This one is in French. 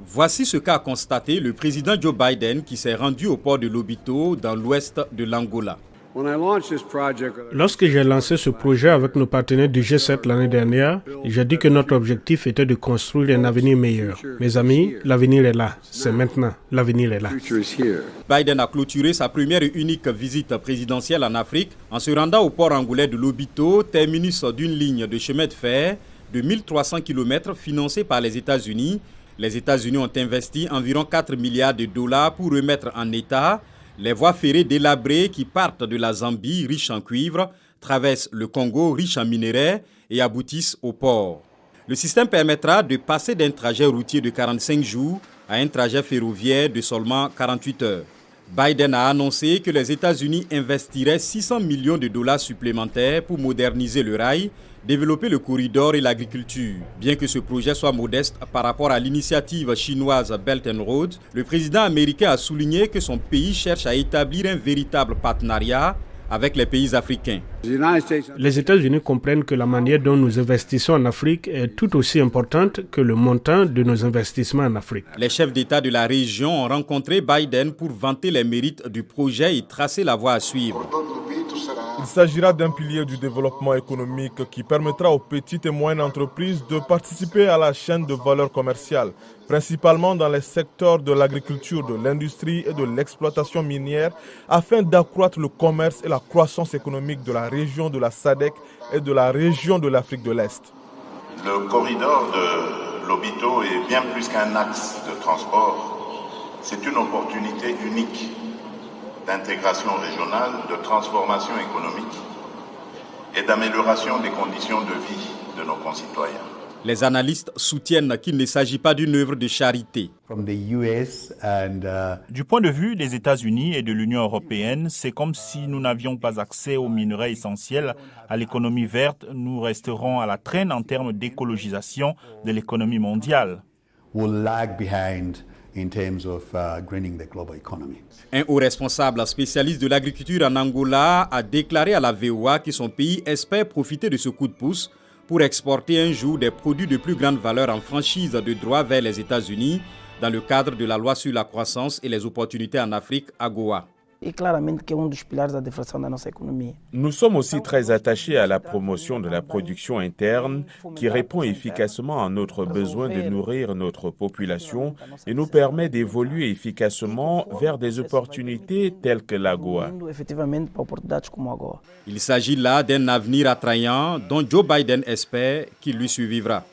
Voici ce qu'a constaté le président Joe Biden qui s'est rendu au port de Lobito dans l'ouest de l'Angola. Lorsque j'ai lancé ce projet avec nos partenaires du G7 l'année dernière, j'ai dit que notre objectif était de construire un avenir meilleur. Mes amis, l'avenir est là. C'est maintenant. L'avenir est là. Biden a clôturé sa première et unique visite présidentielle en Afrique en se rendant au port angolais de Lobito, terminus d'une ligne de chemin de fer de 1300 km financée par les États-Unis. Les États-Unis ont investi environ 4 milliards de dollars pour remettre en état les voies ferrées délabrées qui partent de la Zambie, riche en cuivre, traversent le Congo, riche en minerais, et aboutissent au port. Le système permettra de passer d'un trajet routier de 45 jours à un trajet ferroviaire de seulement 48 heures. Biden a annoncé que les États-Unis investiraient 600 millions de dollars supplémentaires pour moderniser le rail, développer le corridor et l'agriculture. Bien que ce projet soit modeste par rapport à l'initiative chinoise Belt and Road, le président américain a souligné que son pays cherche à établir un véritable partenariat avec les pays africains. Les États-Unis comprennent que la manière dont nous investissons en Afrique est tout aussi importante que le montant de nos investissements en Afrique. Les chefs d'État de la région ont rencontré Biden pour vanter les mérites du projet et tracer la voie à suivre. Il s'agira d'un pilier du développement économique qui permettra aux petites et moyennes entreprises de participer à la chaîne de valeur commerciale, principalement dans les secteurs de l'agriculture, de l'industrie et de l'exploitation minière, afin d'accroître le commerce et la croissance économique de la région de la SADC et de la région de l'Afrique de l'Est. Le corridor de Lobito est bien plus qu'un axe de transport. C'est une opportunité unique d'intégration régionale, de transformation économique et d'amélioration des conditions de vie de nos concitoyens. Les analystes soutiennent qu'il ne s'agit pas d'une œuvre de charité. Du point de vue des États-Unis et de l'Union européenne, c'est comme si nous n'avions pas accès aux minerais essentiels à l'économie verte. Nous resterons à la traîne en termes d'écologisation de l'économie mondiale. Un haut responsable spécialiste de l'agriculture en Angola a déclaré à la VOA que son pays espère profiter de ce coup de pouce pour exporter un jour des produits de plus grande valeur en franchise de droit vers les États-Unis dans le cadre de la loi sur la croissance et les opportunités en Afrique, AGOA. Nous sommes aussi très attachés à la promotion de la production interne qui répond efficacement à notre besoin de nourrir notre population et nous permet d'évoluer efficacement vers des opportunités telles que l'AGOA. Il s'agit là d'un avenir attrayant dont Joe Biden espère qu'il lui survivra.